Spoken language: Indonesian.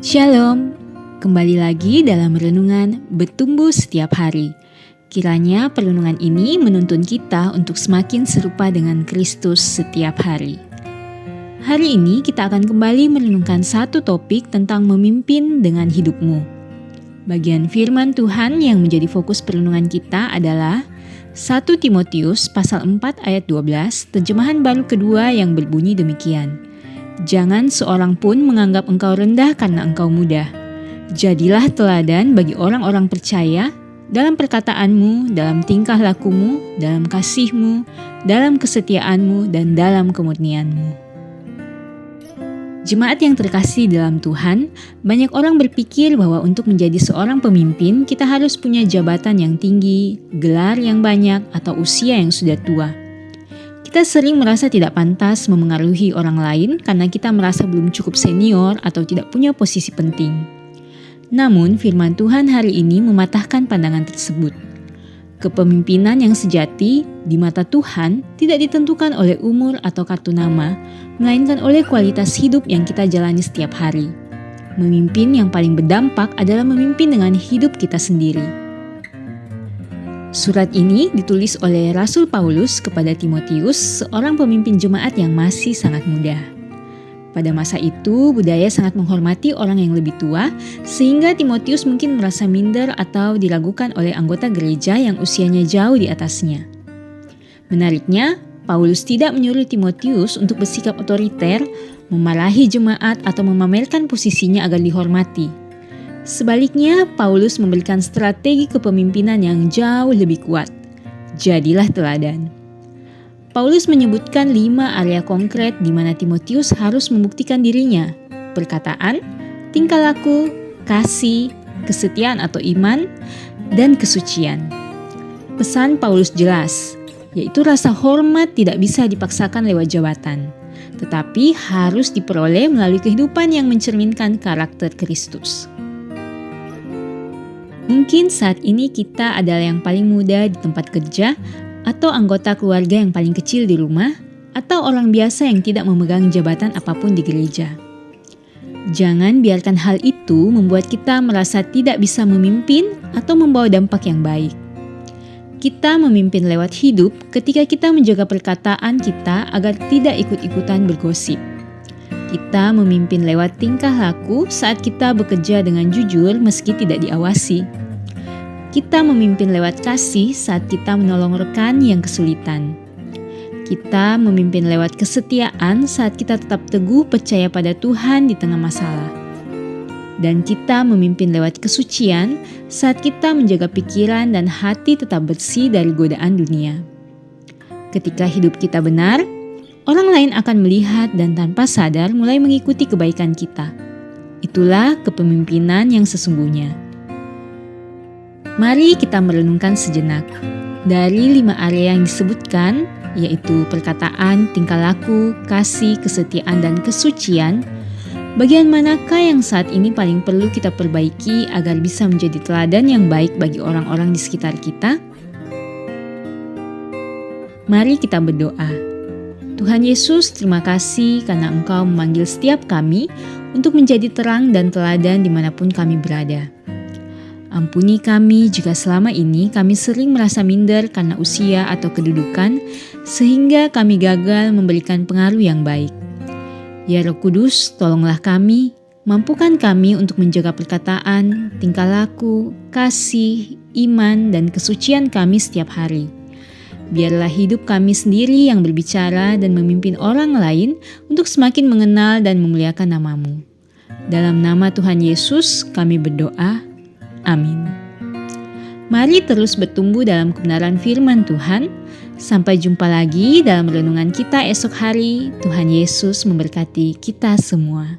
Shalom, kembali lagi dalam renungan bertumbuh setiap hari. Kiranya perenungan ini menuntun kita untuk semakin serupa dengan Kristus setiap hari. Hari ini kita akan kembali merenungkan satu topik tentang memimpin dengan hidupmu. Bagian firman Tuhan yang menjadi fokus perenungan kita adalah 1 Timotius pasal 4 ayat 12, terjemahan baru kedua yang berbunyi demikian. Jangan seorang pun menganggap engkau rendah karena engkau muda. Jadilah teladan bagi orang-orang percaya dalam perkataanmu, dalam tingkah lakumu, dalam kasihmu, dalam kesetiaanmu, dan dalam kemurnianmu. Jemaat yang terkasih dalam Tuhan, banyak orang berpikir bahwa untuk menjadi seorang pemimpin, kita harus punya jabatan yang tinggi, gelar yang banyak, atau usia yang sudah tua. Kita sering merasa tidak pantas memengaruhi orang lain karena kita merasa belum cukup senior atau tidak punya posisi penting. Namun, firman Tuhan hari ini mematahkan pandangan tersebut. Kepemimpinan yang sejati di mata Tuhan tidak ditentukan oleh umur atau kartu nama, melainkan oleh kualitas hidup yang kita jalani setiap hari. Memimpin yang paling berdampak adalah memimpin dengan hidup kita sendiri. Surat ini ditulis oleh Rasul Paulus kepada Timotius, seorang pemimpin jemaat yang masih sangat muda. Pada masa itu, budaya sangat menghormati orang yang lebih tua, sehingga Timotius mungkin merasa minder atau diragukan oleh anggota gereja yang usianya jauh di atasnya. Menariknya, Paulus tidak menyuruh Timotius untuk bersikap otoriter, memarahi jemaat, atau memamerkan posisinya agar dihormati. Sebaliknya, Paulus memberikan strategi kepemimpinan yang jauh lebih kuat. Jadilah teladan. Paulus menyebutkan 5 area konkret di mana Timotius harus membuktikan dirinya: perkataan, tingkah laku, kasih, kesetiaan atau iman, dan kesucian. Pesan Paulus jelas, yaitu rasa hormat tidak bisa dipaksakan lewat jabatan, tetapi harus diperoleh melalui kehidupan yang mencerminkan karakter Kristus. Mungkin saat ini kita adalah yang paling muda di tempat kerja, atau anggota keluarga yang paling kecil di rumah, atau orang biasa yang tidak memegang jabatan apapun di gereja. Jangan biarkan hal itu membuat kita merasa tidak bisa memimpin atau membawa dampak yang baik. Kita memimpin lewat hidup ketika kita menjaga perkataan kita agar tidak ikut-ikutan bergosip. Kita memimpin lewat tingkah laku saat kita bekerja dengan jujur meski tidak diawasi. Kita memimpin lewat kasih saat kita menolong rekan yang kesulitan. Kita memimpin lewat kesetiaan saat kita tetap teguh percaya pada Tuhan di tengah masalah. Dan kita memimpin lewat kesucian saat kita menjaga pikiran dan hati tetap bersih dari godaan dunia. Ketika hidup kita benar, orang lain akan melihat dan tanpa sadar mulai mengikuti kebaikan kita. Itulah kepemimpinan yang sesungguhnya. Mari kita merenungkan sejenak. Dari 5 area yang disebutkan, yaitu perkataan, tingkah laku, kasih, kesetiaan, dan kesucian, bagian manakah yang saat ini paling perlu kita perbaiki agar bisa menjadi teladan yang baik bagi orang-orang di sekitar kita? Mari kita berdoa. Tuhan Yesus, terima kasih karena Engkau memanggil setiap kami untuk menjadi terang dan teladan dimanapun kami berada. Ampuni kami jika selama ini kami sering merasa minder karena usia atau kedudukan, sehingga kami gagal memberikan pengaruh yang baik. Ya Roh Kudus, tolonglah kami, mampukan kami untuk menjaga perkataan, tingkah laku, kasih, iman, dan kesucian kami setiap hari. Biarlah hidup kami sendiri yang berbicara dan memimpin orang lain untuk semakin mengenal dan memuliakan nama-Mu. Dalam nama Tuhan Yesus kami berdoa. Amin. Mari terus bertumbuh dalam kebenaran firman Tuhan. Sampai jumpa lagi dalam renungan kita esok hari. Tuhan Yesus memberkati kita semua.